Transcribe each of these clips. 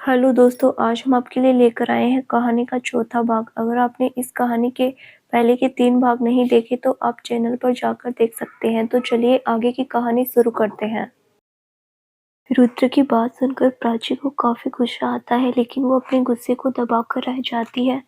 Hello दोस्तों, आज हम आपके लिए लेकर आए हैं कहानी का चौथा भाग। अगर आपने इस कहानी के पहले के 3 भाग नहीं देखे तो आप चैनल पर जाकर देख सकते हैं। तो चलिए आगे की कहानी शुरू करते हैं। रुद्र की बात सुनकर प्राची को काफी गुस्सा आता है, लेकिन वो अपने गुस्से को दबाकर रह जाती है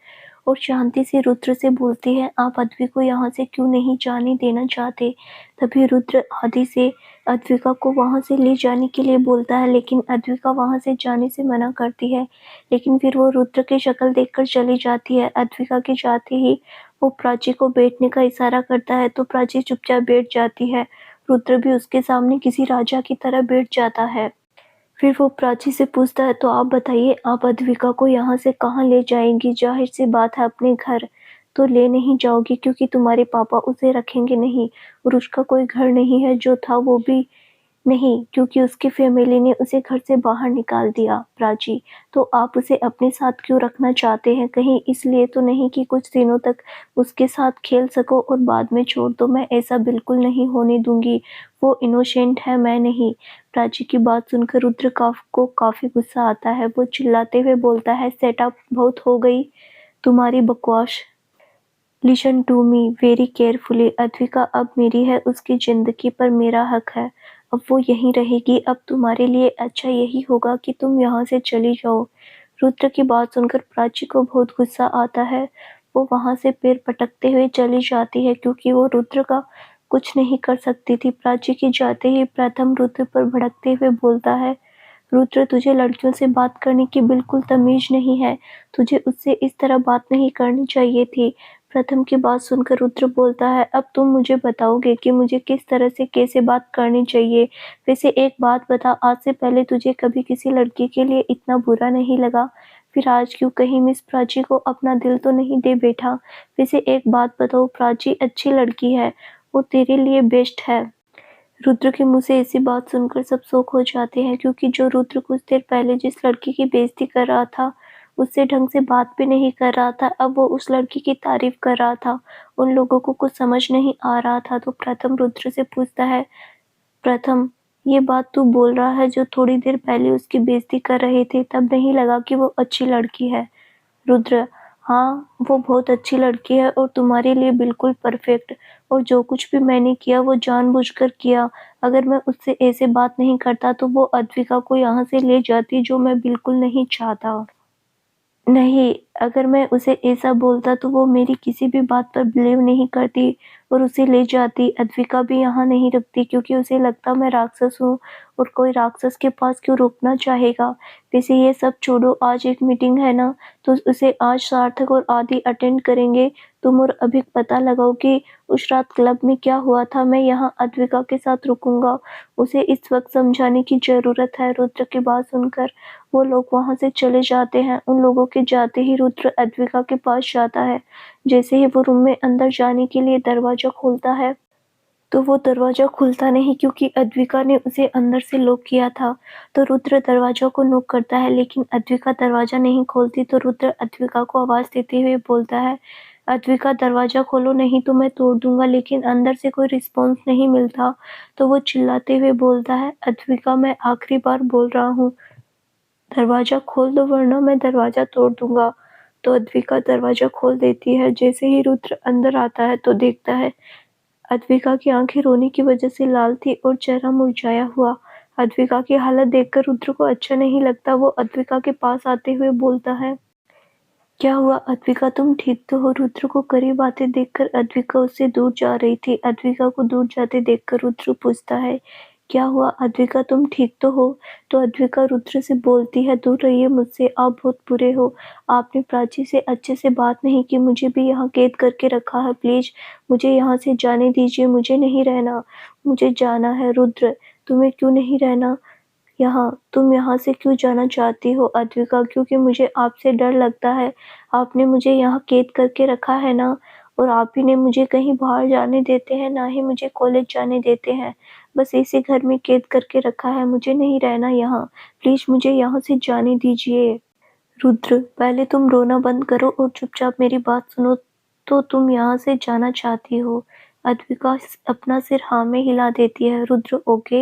और शांति से रुद्र से बोलती है, आप अद्विका को यहाँ से क्यों नहीं जाने देना चाहते। तभी रुद्र आदि से अद्विका को वहां से ले जाने के लिए बोलता है, लेकिन अद्विका वहां से जाने से मना करती है। लेकिन फिर वो रुद्र की शक्ल देखकर चली जाती है। अद्विका के जाते ही वो प्राची को बैठने का इशारा करता है तो प्राची चुपचाप बैठ जाती है। रुद्र भी उसके सामने किसी राजा की तरह बैठ जाता है। फिर वो प्राची से पूछता है, तो आप बताइए, आप अद्विका को यहाँ से कहाँ ले जाएंगी। जाहिर सी बात है, अपने घर तो ले नहीं जाओगी, क्योंकि तुम्हारे पापा उसे रखेंगे नहीं और उसका कोई घर नहीं है। जो था वो भी नहीं, क्योंकि उसकी फैमिली ने उसे घर से बाहर निकाल दिया। प्राची, तो आप उसे अपने साथ क्यों रखना चाहते हैं। कहीं इसलिए तो नहीं कि कुछ दिनों तक उसके साथ खेल सको और बाद में छोड़ दो। मैं ऐसा बिल्कुल नहीं होने दूंगी। वो इनोसेंट है, मैं नहीं। प्राची की बात सुनकर रुद्र को काफी गुस्सा आता है। वो चिल्लाते हुए बोलता है, सेटअप बहुत हो गई तुम्हारी बकवास। Listen to me very carefully. Advika अब मेरी है, उसकी जिंदगी पर मेरा हक है। अब वो यहीं रहेगी। अब तुम्हारे लिए अच्छा यही होगा कि तुम यहाँ से चली जाओ। रुद्र की बात सुनकर प्राची को बहुत गुस्सा आता है। वो वहां से पैर पटकते हुए चली जाती है, क्योंकि वो रुद्र का कुछ नहीं कर सकती थी। प्राची के जाते ही प्रथम रुद्र पर भड़कते हुए बोलता है, रुद्र, तुझे लड़कियों से बात करने की बिल्कुल तमीज नहीं है। तुझे उससे इस तरह बात नहीं करनी चाहिए थी। प्रथम की बात सुनकर रुद्र बोलता है, अब तुम मुझे बताओगे कि मुझे किस तरह से कैसे बात करनी चाहिए। वैसे एक बात बता, आज से पहले तुझे कभी किसी लड़की के लिए इतना बुरा नहीं लगा, फिर आज क्यों। कहीं मिस प्राची को अपना दिल तो नहीं दे बैठा। वैसे एक बात बताओ, प्राची अच्छी लड़की है और तेरे लिए बेस्ट है। रुद्र के मुंह से ऐसी बात सुनकर सब शॉक हो जाते हैं, क्योंकि जो रुद्र कुछ देर पहले जिस लड़की की बेइज्जती कर रहा था, उससे ढंग से बात भी नहीं कर रहा था, अब वो उस लड़की की तारीफ कर रहा था। उन लोगों को कुछ समझ नहीं आ रहा था। तो प्रथम रुद्र से पूछता है, प्रथम, ये बात तू बोल रहा है जो थोड़ी देर पहले उसकी बेइज्जती कर रहे थे, तब नहीं लगा कि वो अच्छी लड़की है। रुद्र, हाँ, वो बहुत अच्छी लड़की है और तुम्हारे लिए बिल्कुल परफेक्ट। और जो कुछ भी मैंने किया वो जानबूझकर किया। अगर मैं उससे ऐसे बात नहीं करता तो वो अद्विका को यहाँ से ले जाती, जो मैं बिल्कुल नहीं चाहता। नहीं, अगर मैं उसे ऐसा बोलता तो वो मेरी किसी भी बात पर बिलीव नहीं करती और उसे ले जाती। अद्विका भी यहाँ नहीं रखती, क्योंकि उसे लगता मैं राक्षस हूँ और कोई राक्षस के पास क्यों रुकना चाहेगा। वैसे ये सब छोड़ो, आज एक मीटिंग है ना, तो उसे आज सार्थक और आदि अटेंड करेंगे। तुम और अभी पता लगाओ कि उस रात क्लब में क्या हुआ था। मैं यहाँ अद्विका के साथ रुकूंगा। उसे इस वक्त समझाने की जरूरत है। रुद्र की बात सुनकर वो लोग वहां से चले जाते हैं। उन लोगों के जाते ही रुद्र अद्विका के पास जाता है। जैसे ही वो रूम में अंदर जाने के लिए दरवाजा खोलता है, तो वो दरवाजा खुलता नहीं, क्योंकि अद्विका ने उसे अंदर से लॉक किया था। तो रुद्र दरवाजा को नॉक करता है, लेकिन अद्विका दरवाजा नहीं खोलती। तो रुद्र अद्विका को आवाज देते हुए बोलता है, अद्विका, दरवाजा खोलो नहीं तो मैं तोड़ दूंगा। लेकिन अंदर से कोई रिस्पॉन्स नहीं मिलता। तो वो चिल्लाते हुए बोलता है, अद्विका, मैं आखिरी बार बोल रहा हूँ, दरवाजा खोल दो वरना मैं दरवाजा तोड़ दूंगा। तो अद्विका दरवाजा खोल देती है। जैसे ही रुद्र अंदर आता है तो देखता है अद्विका की आंखें रोने की वजह से लाल थी और चेहरा मुरझाया हुआ। अद्विका की हालत देखकर रुद्र को अच्छा नहीं लगता। वो अद्विका के पास आते हुए बोलता है, क्या हुआ अद्विका, तुम ठीक तो हो। रुद्र को करीब आते देखकर अद्विका उससे दूर जा रही थी। अद्विका को दूर जाते देखकर रुद्र पूछता है, क्या हुआ अद्विका, तुम ठीक तो हो। तो अद्विका रुद्र से बोलती है, दूर रहिए मुझसे, आप बहुत बुरे हो। आपने प्राची से अच्छे से बात नहीं की, मुझे भी यहाँ कैद करके रखा है। प्लीज मुझे यहाँ से जाने दीजिए, मुझे नहीं रहना, मुझे जाना है। रुद्र, तुम्हें क्यों नहीं रहना यहाँ, तुम यहाँ से क्यों जाना चाहती हो अद्विका। क्योंकि मुझे आपसे डर लगता है। आपने मुझे यहाँ कैद करके रखा है ना, और आप ही ने मुझे कहीं बाहर जाने देते हैं, ना ही मुझे कॉलेज जाने देते हैं। बस इसी घर में कैद करके रखा है, मुझे नहीं रहना यहाँ। प्लीज मुझे यहाँ से जाने दीजिए। रुद्र, पहले तुम रोना बंद करो और चुपचाप मेरी बात सुनो। तो तुम यहाँ से जाना चाहती हो, अद्विका अपना सिर हाँ में हिला देती है। रुद्र ओके,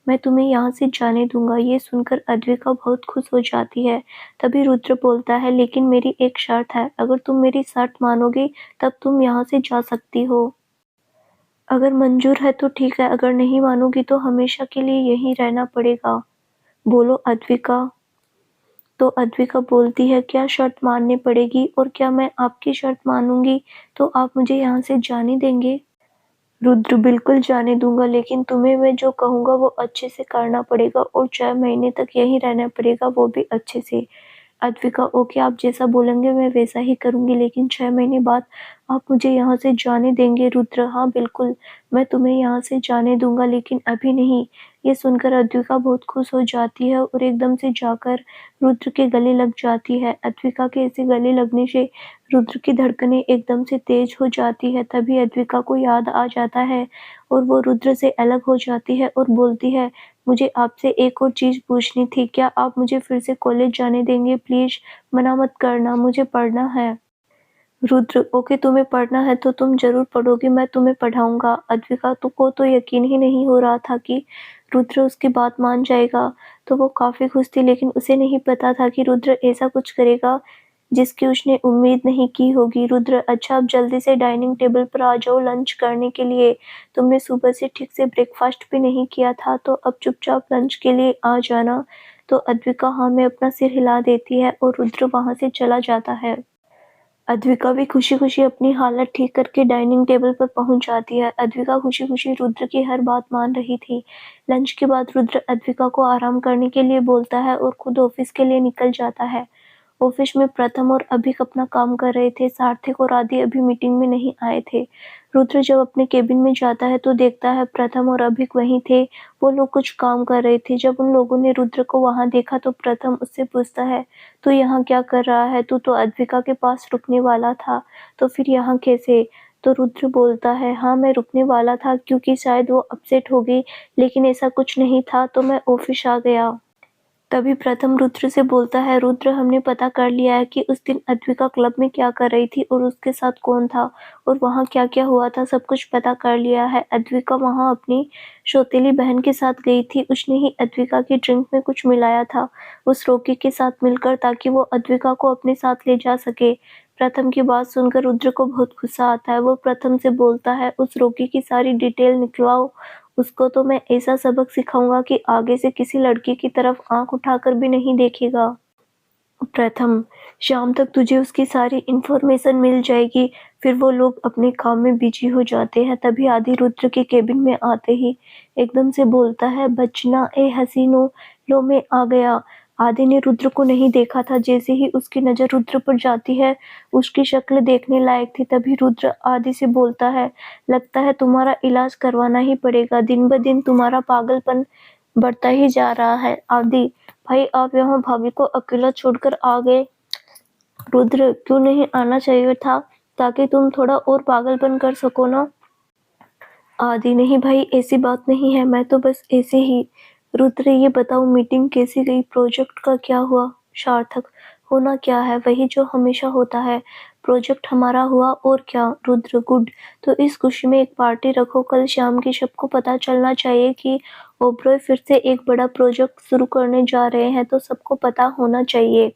मैं तुम्हें यहाँ से जाने दूंगा। ये सुनकर अद्विका बहुत खुश हो जाती है। तभी रुद्र बोलता है, लेकिन मेरी एक शर्त है, अगर तुम मेरी शर्त मानोगे तब तुम यहाँ से जा सकती हो। अगर मंजूर है तो ठीक है, अगर नहीं मानोगी तो हमेशा के लिए यहीं रहना पड़ेगा। बोलो अद्विका। तो अद्विका बोलती है, क्या शर्त माननी पड़ेगी, और क्या मैं आपकी शर्त मानूंगी तो आप मुझे यहाँ से जाने देंगे? रुद्र बिल्कुल जाने दूंगा, लेकिन तुम्हें मैं जो कहूँगा वो अच्छे से करना पड़ेगा, और 6 महीने तक यहीं रहना पड़ेगा, वो भी अच्छे से। अद्विका ओके, आप जैसा बोलेंगे मैं वैसा ही करूँगी, लेकिन 6 महीने बाद आप मुझे यहाँ से जाने देंगे? रुद्र हाँ बिल्कुल, मैं तुम्हें यहाँ से जाने दूँगा, लेकिन अभी नहीं। ये सुनकर अद्विका बहुत खुश हो जाती है और एकदम से जाकर रुद्र के गले लग जाती है। अद्विका के ऐसे गले लगने से रुद्र की धड़कनें एकदम से तेज हो जाती है। तभी अद्विका को याद आ जाता है और वो रुद्र से अलग हो जाती है और बोलती है, मुझे आपसे एक और चीज़ पूछनी थी, क्या आप मुझे फिर से कॉलेज जाने देंगे? प्लीज़ मना मत करना, मुझे पढ़ना है। रुद्र ओके, तुम्हें पढ़ना है तो तुम ज़रूर पढ़ोगी, मैं तुम्हें पढ़ाऊँगा। अद्विका को तो यकीन ही नहीं हो रहा था कि रुद्र उसकी बात मान जाएगा, तो वो काफ़ी खुश थी, लेकिन उसे नहीं पता था कि रुद्र ऐसा कुछ करेगा जिसकी उसने उम्मीद नहीं की होगी। रुद्र अच्छा, अब जल्दी से डाइनिंग टेबल पर आ जाओ लंच करने के लिए। तुमने सुबह से ठीक से ब्रेकफास्ट भी नहीं किया था, तो अब चुपचाप लंच के लिए आ जाना। तो अद्विका हाँ में अपना सिर हिला देती है और रुद्र वहाँ से चला जाता है। अद्विका भी खुशी-खुशी अपनी हालत ठीक करके डाइनिंग टेबल पर पहुंच जाती है। अद्विका खुशी-खुशी रुद्र की हर बात मान रही थी। लंच के बाद रुद्र अद्विका को आराम करने के लिए बोलता है और खुद ऑफिस के लिए निकल जाता है। ऑफिस में प्रथम और अभिक अपना काम कर रहे थे। सार्थक और आदि अभी मीटिंग में नहीं आए थे। रुद्र जब अपने केबिन में जाता है तो देखता है प्रथम और अभिक वहीं थे। वो लोग कुछ काम कर रहे थे। जब उन लोगों ने रुद्र को वहां देखा तो प्रथम उससे पूछता है, तू यहाँ क्या कर रहा है? तू तो अद्विका के पास रुकने वाला था, तो फिर यहाँ कैसे? तो रुद्र बोलता है, हाँ मैं रुकने वाला था क्योंकि शायद वो अपसेट हो गई, लेकिन ऐसा कुछ नहीं था, तो मैं ऑफिस आ गया। तभी प्रथम रुद्र से बोलता है, रुद्र हमने पता कर लिया है कि उस दिन अद्विका क्लब में क्या कर रही थी और उसके साथ कौन था और वहाँ क्या क्या हुआ था, सब कुछ पता कर लिया है। अद्विका वहाँ अपनी सौतेली बहन के साथ गई थी। उसने ही अद्विका की ड्रिंक में कुछ मिलाया था उस रोगी के साथ मिलकर, ताकि वो अद्विका को अपने साथ ले जा सके। प्रथम की बात सुनकर रुद्र को बहुत गुस्सा आता है। वो प्रथम से बोलता है, उस रोगी की सारी डिटेल निकलवाओ, उसको तो मैं ऐसा सबक सिखाऊंगा कि आगे से किसी लड़की की तरफ आंख उठाकर भी नहीं देखेगा। प्रथम, शाम तक तुझे उसकी सारी इन्फॉर्मेशन मिल जाएगी। फिर वो लोग अपने काम में बिजी हो जाते हैं। तभी आदि रुद्र के केबिन में आते ही एकदम से बोलता है, बचना ए हसीनो, लो मैं आ गया। आदि ने रुद्र को नहीं देखा था। जैसे ही उसकी नजर रुद्र पर जाती है, उसकी शक्ल देखने लायक थी। तभी रुद्र आदि से बोलता है, लगता है तुम्हारा इलाज करवाना ही पड़ेगा, दिन ब दिन तुम्हारा पागलपन बढ़ता ही जा रहा है। आदि भाई, आप यहाँ भाभी को अकेला छोड़कर आ गए। रुद्र, क्यों नहीं आना चाहिए था, ताकि तुम थोड़ा और पागलपन कर सको ना। आदि नहीं भाई, ऐसी बात नहीं है, मैं तो बस ऐसे ही। रुद्र ये बताओ मीटिंग कैसी गई, प्रोजेक्ट का क्या हुआ? सार्थक, होना क्या है, वही जो हमेशा होता है, प्रोजेक्ट हमारा हुआ और क्या। रुद्र गुड, तो इस खुशी में एक पार्टी रखो, कल शाम की सबको पता चलना चाहिए कि ओबरॉय फिर से एक बड़ा प्रोजेक्ट शुरू करने जा रहे हैं, तो सबको पता होना चाहिए।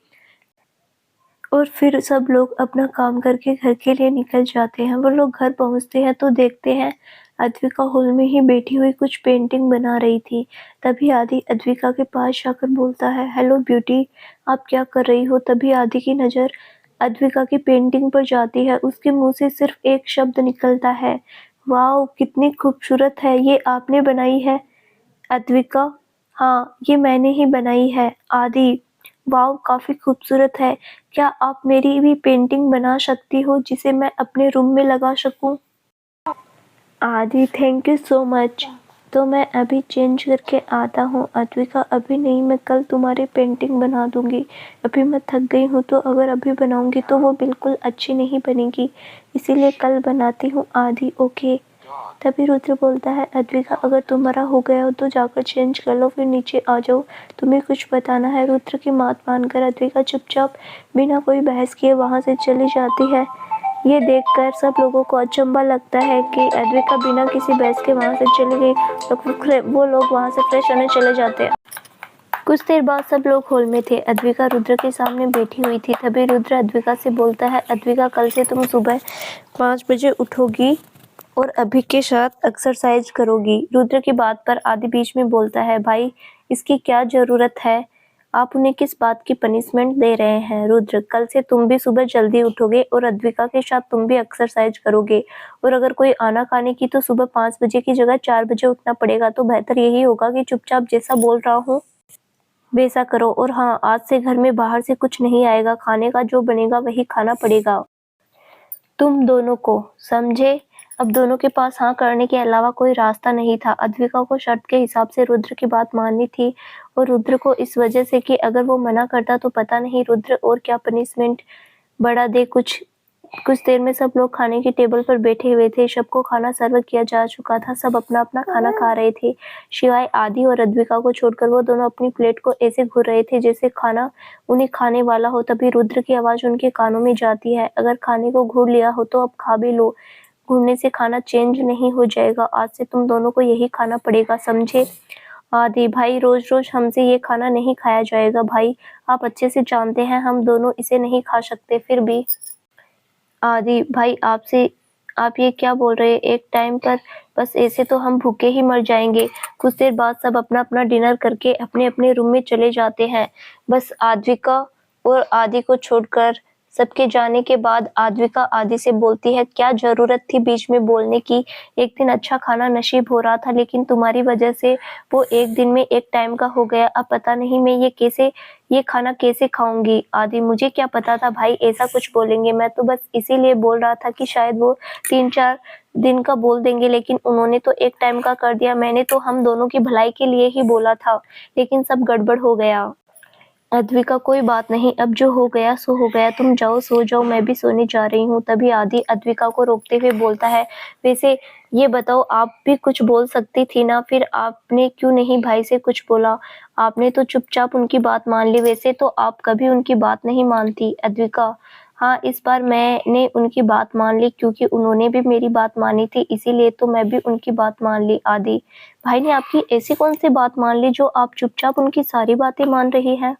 और फिर सब लोग अपना काम करके घर के लिए निकल जाते हैं। वो लोग घर पहुंचते हैं तो देखते हैं अद्विका हॉल में ही बैठी हुई कुछ पेंटिंग बना रही थी। तभी आदि अद्विका के पास जाकर बोलता है, हेलो ब्यूटी, आप क्या कर रही हो? तभी आदि की नज़र अद्विका की पेंटिंग पर जाती है। उसके मुंह से सिर्फ एक शब्द निकलता है, वाओ कितनी खूबसूरत है, ये आपने बनाई है? अद्विका, हाँ ये मैंने ही बनाई है। आदि, वाओ काफ़ी खूबसूरत है, क्या आप मेरी भी पेंटिंग बना सकती हो जिसे मैं अपने रूम में लगा सकूं? आदि, थैंक यू सो मच। तो मैं अभी चेंज करके आता हूँ। अद्विका, अभी नहीं, मैं कल तुम्हारी पेंटिंग बना दूंगी। अभी मैं थक गई हूँ, तो अगर अभी बनाऊंगी तो वो बिल्कुल अच्छी नहीं बनेगी, इसीलिए कल बनाती हूँ। आदि ओके। तभी रुद्र बोलता है, अद्विका अगर तुम्हारा हो गया हो तो जाकर चेंज कर लो, फिर नीचे आ जाओ, तुम्हें कुछ बताना है। रुद्र की बात मानकर अद्विका चुपचाप बिना कोई बहस किए वहाँ से चली जाती है। ये देखकर सब लोगों को अचंभा लगता है कि अद्विका बिना किसी बहस के वहाँ से चली गई। वो लोग वहाँ से फ्रेश होने चले जाते हैं। कुछ देर बाद सब लोग हॉल में थे। अद्विका रुद्र के सामने बैठी हुई थी। तभी रुद्र अद्विका से बोलता है, अद्विका कल से तुम सुबह 5 बजे उठोगी और अभी के साथ एक्सरसाइज करोगी। रुद्र की बात पर आदि बीच में बोलता है, भाई इसकी क्या जरूरत है? आप उन्हें किस बात की पनिशमेंट दे रहे हैं? रुद्र, कल से तुम भी सुबह जल्दी उठोगे और अद्विका के साथ तुम भी एक्सरसाइज करोगे। और अगर कोई आना खाने की तो सुबह 5 बजे की जगह 4 बजे उठना पड़ेगा। तो बेहतर यही होगा कि चुपचाप जैसा बोल रहा हूँ वैसा करो। और हाँ, आज से घर में बाहर से कुछ नहीं आएगा। खाने का जो बनेगा वही खाना पड़ेगा तुम दोनों को, समझे? अब दोनों के पास हाँ करने के अलावा कोई रास्ता नहीं था। अद्विका को शर्त के हिसाब से रुद्र की बात माननी थी और रुद्र को इस वजह से कि अगर वो मना करता तो पता नहीं रुद्र और क्या पनिशमेंट बढ़ा दे। कुछ देर में सब लोग खाने की टेबल पर बैठे हुए थे। सबको खाना सर्व किया जा चुका था। सब अपना अपना खाना खा रहे थे, सिवाय आदि और अद्विका को छोड़कर। वो दोनों अपनी प्लेट को ऐसे घूर रहे थे जैसे खाना उन्हें खाने वाला हो। तभी रुद्र की आवाज उनके कानों में जाती है, अगर खाने को घूर लिया हो तो अब खा भी लो। घूरने से खाना चेंज नहीं हो जाएगा। आज से तुम दोनों को यही खाना पड़ेगा, समझे? आदि, भाई रोज रोज हमसे ये खाना नहीं खाया जाएगा। भाई आप अच्छे से जानते हैं हम दोनों इसे नहीं खा सकते, फिर भी। आदि, भाई आप ये क्या बोल रहे हैं? एक टाइम पर बस ऐसे तो हम भूखे ही मर जाएंगे। कुछ देर बाद सब अपना अपना डिनर करके अपने अपने रूम में चले जाते हैं। बस आद्विका और आदि को छोड़कर। सबके जाने के बाद आद्विका आदि से बोलती है, क्या जरूरत थी बीच में बोलने की? एक दिन अच्छा खाना नसीब हो रहा था, लेकिन तुम्हारी वजह से वो एक दिन में एक टाइम का हो गया। अब पता नहीं मैं ये खाना कैसे खाऊंगी? आदि, मुझे क्या पता था भाई ऐसा कुछ बोलेंगे। मैं तो बस इसीलिए बोल रहा था कि शायद वो 3-4 दिन का बोल देंगे, लेकिन उन्होंने तो एक टाइम का कर दिया। मैंने तो हम दोनों की भलाई के लिए ही बोला था, लेकिन सब गड़बड़ हो गया। अद्विका, कोई बात नहीं, अब जो हो गया सो हो गया। तुम जाओ, सो जाओ, मैं भी सोने जा रही हूँ। तभी आदि अद्विका को रोकते हुए बोलता है, वैसे ये बताओ, आप भी कुछ बोल सकती थी ना? फिर आपने क्यों नहीं भाई से कुछ बोला? आपने तो चुपचाप उनकी बात मान ली। वैसे तो आप कभी उनकी बात नहीं मानती। अद्विका, हाँ, इस बार मैंने उनकी बात मान ली क्योंकि उन्होंने भी मेरी बात मानी थी, इसीलिए तो मैं भी उनकी बात मान ली। आदि, भाई ने आपकी ऐसी कौन सी बात मान ली जो आप चुपचाप उनकी सारी बातें मान रही हैं?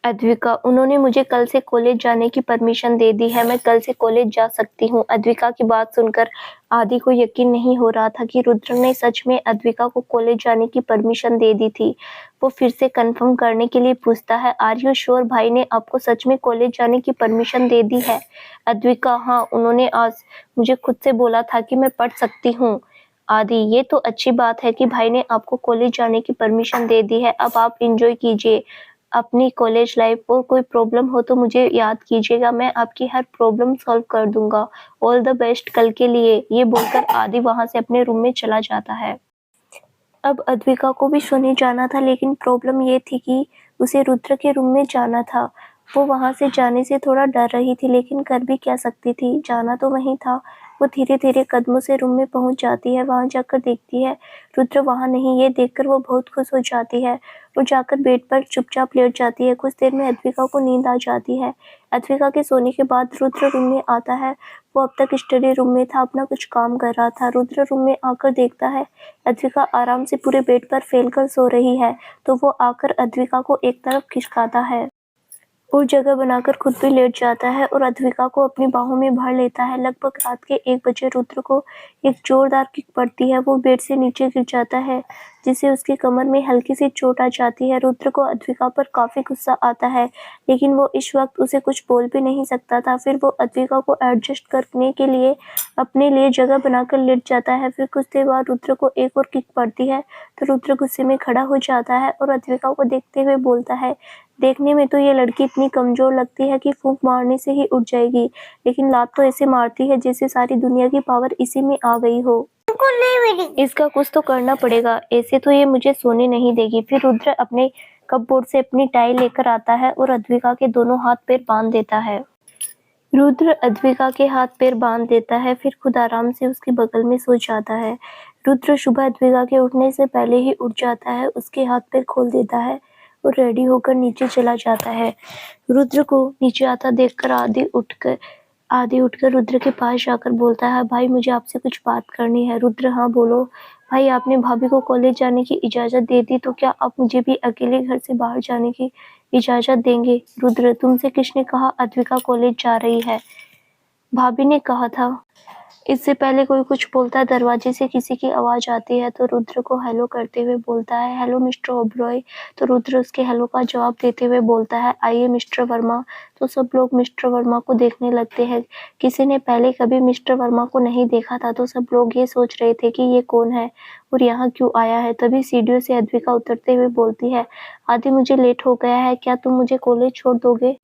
अद्विका, उन्होंने मुझे कल से कॉलेज जाने की परमिशन दे दी है। मैं कल से कॉलेज जा सकती हूँ। अद्विका की बात सुनकर आदि को यकीन नहीं हो रहा था कि रुद्र ने सच में अद्विका को कॉलेज जाने की परमिशन दे दी थी। वो फिर से कंफर्म करने के लिए पूछता है, आर यू श्योर भाई ने आपको सच में कॉलेज जाने की परमिशन दे दी है? अद्विका, हाँ, उन्होंने आज मुझे खुद से बोला था कि मैं पढ़ सकती हूँ। आदि, ये तो अच्छी बात है कि भाई ने आपको कॉलेज जाने की परमिशन दे दी है। अब आप एंजॉय कीजिए अपनी कॉलेज लाइफ। और कोई प्रॉब्लम हो तो मुझे याद कीजिएगा, मैं आपकी हर प्रॉब्लम सॉल्व कर दूंगा। ऑल द बेस्ट कल के लिए। ये बोलकर आदि वहां से अपने रूम में चला जाता है। अब अद्विका को भी सोने जाना था, लेकिन प्रॉब्लम ये थी कि उसे रुद्र के रूम में जाना था। वो वहां से जाने से थोड़ा डर रही थी, लेकिन कर भी क्या सकती थी, जाना तो वहीं था। वो धीरे धीरे कदमों से रूम में पहुंच जाती है। वहां जाकर देखती है रुद्र वहां नहीं। ये देखकर वो बहुत खुश हो जाती है और जाकर बेड पर चुपचाप लेट जाती है। कुछ देर में अद्विका को नींद आ जाती है। अद्विका के सोने के बाद रुद्र रूम में आता है। वो अब तक स्टडी रूम में था, अपना कुछ काम कर रहा था। रुद्र रूम में आकर देखता है अद्विका आराम से पूरे बेड पर फैलकर सो रही है, तो वो आकर अद्विका को एक तरफ खिसकाता है और जगह बनाकर खुद भी लेट जाता है और अद्विका को अपनी बाहों में भर लेता है। लगभग रात के 1 बजे रुद्र को एक जोरदार किक पड़ती है। वो बेड से नीचे गिर जाता है, जिससे उसकी कमर में हल्की सी चोट आ जाती है। रुद्र को अद्विका पर काफी गुस्सा आता है, लेकिन वो इस वक्त उसे कुछ बोल भी नहीं सकता था। फिर वो अद्विका को एडजस्ट करने के लिए अपने लिए जगह बनाकर लेट जाता है। फिर कुछ देर बाद रुद्र को एक और किक पड़ती है, तो रुद्र गुस्से में खड़ा हो जाता है और अद्विका को देखते हुए बोलता है, देखने में तो ये लड़की इतनी कमजोर लगती है कि फूंक मारने से ही उठ जाएगी, लेकिन लात तो ऐसे मारती है जैसे सारी दुनिया की पावर इसी में आ गई हो। इसका कुछ तो करना पड़ेगा, ऐसे तो ये मुझे सोने नहीं देगी। फिर रुद्र अपने कपबोर्ड से अपनी टाई लेकर आता है और अद्विका के दोनों हाथ पैर बांध देता है। रुद्र अद्विका के हाथ पैर बांध देता है, फिर खुद आराम से उसके बगल में सो जाता है। रुद्र सुबह अद्विका के उठने से पहले ही उठ जाता है, उसके हाथ पैर खोल देता है और रेडी होकर नीचे चला जाता है। रुद्र को नीचे आता देखकर आदि उठकर रुद्र के पास जाकर बोलता है, भाई मुझे आपसे कुछ बात करनी है। रुद्र, हाँ बोलो। भाई आपने भाभी को कॉलेज जाने की इजाज़त दे दी, तो क्या आप मुझे भी अकेले घर से बाहर जाने की इजाज़त देंगे? रुद्र, तुमसे किसने कहा अद्विका कॉलेज जा रही है? भाभी ने कहा था। इससे पहले कोई कुछ बोलता है, दरवाजे से किसी की आवाज़ आती है तो रुद्र को हेलो करते हुए बोलता है, हेलो मिस्टर ओबरॉय। तो रुद्र उसके हेलो का जवाब देते हुए बोलता है, आइए मिस्टर वर्मा। तो सब लोग मिस्टर वर्मा को देखने लगते हैं। किसी ने पहले कभी मिस्टर वर्मा को नहीं देखा था, तो सब लोग ये सोच रहे थे कि ये कौन है और यहाँ क्यों आया है। तभी सीढ़ियों से अद्विका उतरते हुए बोलती है, आदि मुझे लेट हो गया है, क्या तुम मुझे कॉलेज छोड़ दोगे?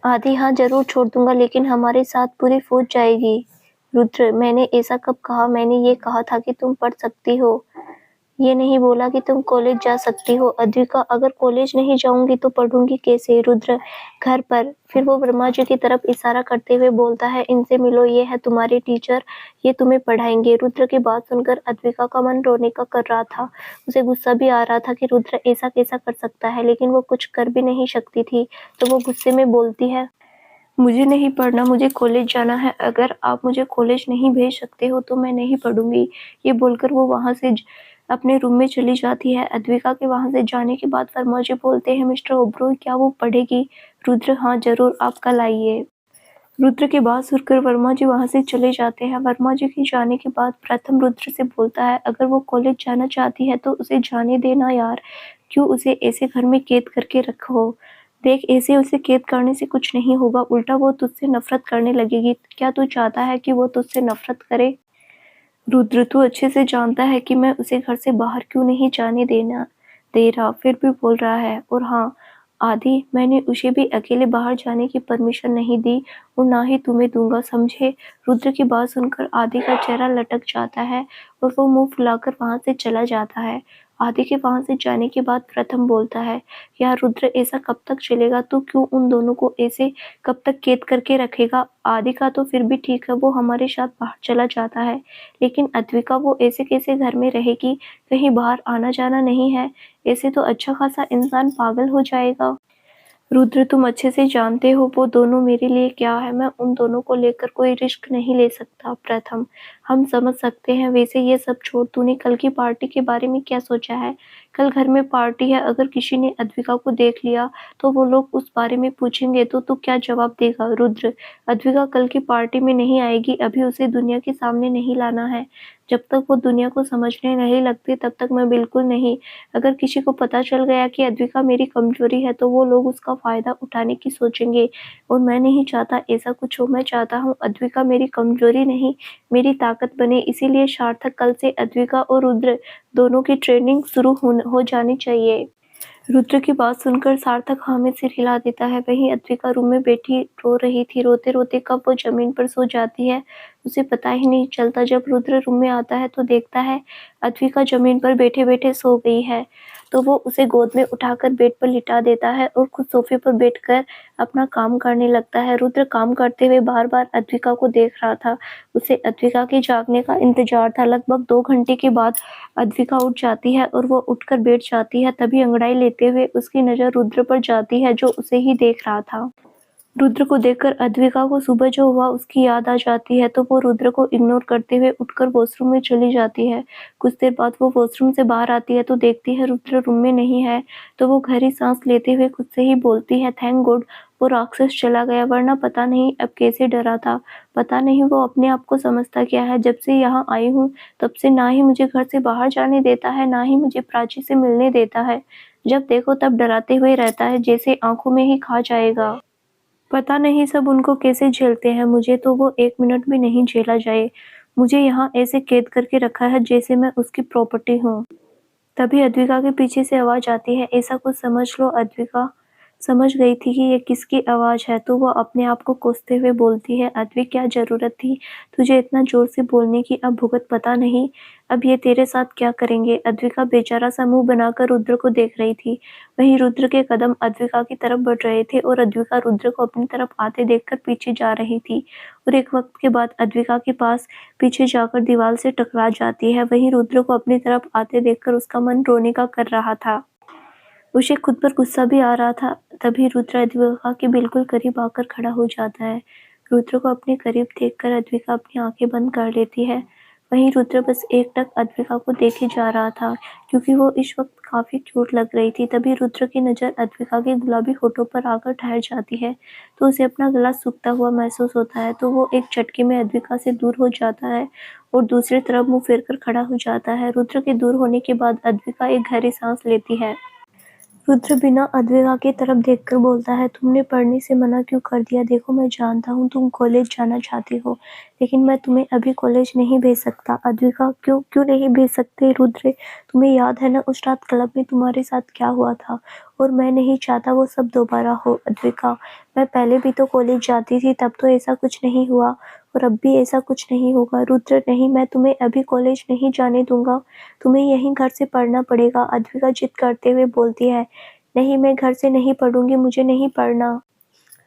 आदि, हाँ जरूर छोड़ दूंगा, लेकिन हमारे साथ पूरी फौज जाएगी। रुद्र, मैंने ऐसा कब कहा? मैंने ये कहा था कि तुम पढ़ सकती हो, ये नहीं बोला कि तुम कॉलेज जा सकती हो। अद्विका, अगर कॉलेज नहीं जाऊंगी तो पढ़ूंगी कैसे? रुद्र, घर पर। फिर वो ब्रह्मा जी की तरफ इशारा करते हुए बोलता है, इनसे मिलो, ये है तुम्हारे टीचर, ये तुम्हें पढ़ाएंगे। रुद्र की बात सुनकर अद्विका का मन रोने का कर रहा था। उसे गुस्सा भी आ रहा था कि रुद्र ऐसा कैसा कर सकता है, लेकिन वो कुछ कर भी नहीं सकती थी। तो वो गुस्से में बोलती है, मुझे नहीं पढ़ना, मुझे कॉलेज जाना है। अगर आप मुझे कॉलेज नहीं भेज सकते हो तो मैं नहीं पढ़ूंगी। ये बोलकर वो वहाँ से अपने रूम में चली जाती है। अद्विका के वहाँ से जाने के बाद वर्मा जी बोलते हैं, मिस्टर ओबरॉय क्या वो पढ़ेगी? रुद्र, हाँ जरूर, आप कल आइए। रुद्र की बात सुनकर वर्मा जी वहाँ से चले जाते हैं। वर्मा जी के जाने के बाद प्रथम रुद्र से बोलता है, अगर वो कॉलेज जाना चाहती है तो उसे जाने देना यार, क्यों उसे ऐसे घर में कैद करके रखो? देख, ऐसे उसे कैद करने से कुछ नहीं होगा, उल्टा वो तुझसे नफरत करने लगेगी। क्या तू चाहता है कि वो तुझसे नफरत करे? रुद्र, तू अच्छे से जानता है कि मैं उसे घर से बाहर क्यों नहीं जाने देना दे रहा, फिर भी बोल रहा है। और हाँ आदि, मैंने उसे भी अकेले बाहर जाने की परमिशन नहीं दी और ना ही तुम्हें दूंगा, समझे? रुद्र की बात सुनकर आदि का चेहरा लटक जाता है और वो मुंह फुलाकर वहां से चला जाता है। आदि के वहां से जाने के बाद प्रथम बोलता है, यार रुद्र, ऐसा कब तक चलेगा? तू क्यों उन दोनों को ऐसे कब तक कैद करके रखेगा? आदि का तो फिर भी ठीक है, वो हमारे साथ बाहर चला जाता है, लेकिन अद्विका वो ऐसे कैसे घर में रहेगी? कहीं बाहर आना जाना नहीं है? ऐसे तो अच्छा खासा इंसान पागल हो जाएगा। रुद्र, तुम अच्छे से जानते हो वो दोनों मेरे लिए क्या है, मैं उन दोनों को लेकर कोई रिस्क नहीं ले सकता। प्रथम, हम समझ सकते हैं, वैसे ये सब छोड़, तूने कल की पार्टी के बारे में क्या सोचा है? कल घर में पार्टी है, अगर किसी ने अद्विका को देख लिया तो वो लोग उस बारे में पूछेंगे तो तू क्या जवाब देगा? रुद्र, अद्विका कल की पार्टी में नहीं आएगी, अभी उसे दुनिया के सामने नहीं लाना है। जब तक वो दुनिया को समझने नहीं लगती तब तक मैं बिल्कुल नहीं। अगर किसी को पता चल गया कि अद्विका मेरी कमजोरी है तो वो लोग उसका फायदा उठाने की सोचेंगे, और मैं नहीं चाहता ऐसा कुछ हो। मैं चाहता हूँ अद्विका मेरी कमजोरी नहीं, मेरी ताकत बने। इसीलिए सार्थक, कल से अद्विका और रुद्र दोनों की ट्रेनिंग शुरू हो जानी चाहिए। रुद्र की बात सुनकर सार्थक हाँ में सिर हिला देता है। वहीं अद्विका रूम में बैठी रो रही थी। रोते रोते कब वो जमीन पर सो जाती है उसे पता ही नहीं चलता। जब रुद्र रूम में आता है तो देखता है अद्विका जमीन पर बैठे बैठे सो गई है। तो वो उसे गोद में उठाकर बेड पर लिटा देता है और खुद सोफे पर बैठकर अपना काम करने लगता है। रुद्र काम करते हुए बार बार अद्विका को देख रहा था। उसे अद्विका के जागने का इंतजार था। लगभग 2 घंटे के बाद अद्विका उठ जाती है और वो उठकर बैठ जाती है। तभी अंगड़ाई लेते हुए उसकी नजर रुद्र पर जाती है, जो उसे ही देख रहा था। रुद्र को देखकर अद्विका को सुबह जो हुआ उसकी याद आ जाती है, तो वो रुद्र को इग्नोर करते हुए उठकर वॉशरूम में चली जाती है। कुछ देर बाद वो वॉशरूम से बाहर आती है तो देखती है रुद्र रूम में नहीं है। तो वो गहरी सांस लेते हुए खुद से ही बोलती है, थैंक गॉड वो राक्षस चला गया, वरना पता नहीं अब कैसे डरा था। पता नहीं वो अपने आप को समझता क्या है। जब से यहाँ आई हूँ तब से ना ही मुझे घर से बाहर जाने देता है, ना ही मुझे प्राची से मिलने देता है। जब देखो तब डराते हुए रहता है, जैसे आंखों में ही खा जाएगा। पता नहीं सब उनको कैसे झेलते हैं, मुझे तो वो 1 मिनट भी नहीं झेला जाए। मुझे यहाँ ऐसे कैद करके रखा है जैसे मैं उसकी प्रॉपर्टी हूँ। तभी अद्विका के पीछे से आवाज आती है, ऐसा कुछ समझ लो। अद्विका समझ गई थी कि ये किसकी आवाज है, तो वो अपने आप को कोसते हुए बोलती है, अद्विक क्या जरूरत थी तुझे इतना जोर से बोलने की? अब भुगत, पता नहीं अब ये तेरे साथ क्या करेंगे। अद्विका बेचारा सा मुंह बनाकर रुद्र को देख रही थी। वहीं रुद्र के कदम अद्विका की तरफ बढ़ रहे थे और अद्विका रुद्र को अपनी तरफ आते देखकर पीछे जा रही थी, और एक वक्त के बाद अद्विका के पास पीछे जाकर दीवार से टकरा जाती है। वहीं रुद्र को अपनी तरफ आते देखकर उसका मन रोने का कर रहा था। उसे खुद पर गुस्सा भी आ रहा था। तभी रुद्र अद्विका के बिल्कुल करीब आकर खड़ा हो जाता है। रुद्र को अपने करीब देखकर अद्विका अपनी आंखें बंद कर लेती है। वहीं रुद्र बस एकटक अद्विका को देखे जा रहा था, क्योंकि वो इस वक्त काफ़ी क्यूट लग रही थी। तभी रुद्र की नज़र अद्विका के गुलाबी होठों पर आकर ठहर जाती है, तो उसे अपना गला सूखता हुआ महसूस होता है। तो वो एक झटके में अद्विका से दूर हो जाता है और दूसरी तरफ मुँह फेरकर खड़ा हो जाता है। रुद्र के दूर होने के बाद अद्विका एक गहरी सांस लेती है। रुद्र बिना अद्विका की तरफ देखकर बोलता है, तुमने पढ़ने से मना क्यों कर दिया? देखो मैं जानता हूँ तुम कॉलेज जाना चाहती हो, लेकिन मैं तुम्हें अभी कॉलेज नहीं भेज सकता। अद्विका, क्यों क्यों नहीं भेज सकते रुद्र? तुम्हें याद है ना उस रात क्लब में तुम्हारे साथ क्या हुआ था? और मैं नहीं चाहता वो सब दोबारा हो अद्विका। मैं पहले भी तो कॉलेज जाती थी, तब तो ऐसा कुछ नहीं हुआ, और अब भी ऐसा कुछ नहीं होगा। रुद्र नहीं, मैं तुम्हें अभी कॉलेज नहीं जाने दूंगा, तुम्हें यहीं घर से पढ़ना पड़ेगा। अद्विका जिद करते हुए बोलती है, नहीं मैं घर से नहीं पढ़ूंगी, मुझे नहीं पढ़ना।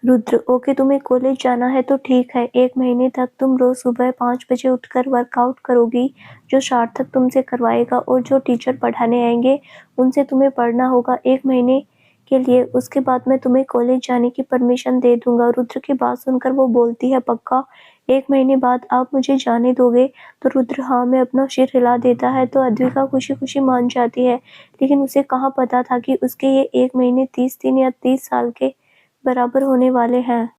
रुद्र, ओके तुम्हें कॉलेज जाना है तो ठीक है, 1 महीने तक तुम रोज सुबह 5 बजे उठकर वर्कआउट करोगी, जो सार्थक तुमसे करवाएगा, और जो टीचर पढ़ाने आएंगे उनसे तुम्हें पढ़ना होगा 1 महीने के लिए। उसके बाद मैं तुम्हें कॉलेज जाने की परमिशन दे दूंगा। रुद्र की बात सुनकर वो बोलती है, पक्का 1 महीने बाद आप मुझे जाने दोगे? तो रुद्र हाँ में अपना सिर हिला देता है। तो अद्विका खुशी खुशी मान जाती है, लेकिन उसे कहाँ पता था कि उसके ये 1 महीने 30 दिन या 30 साल के बराबर होने वाले हैं।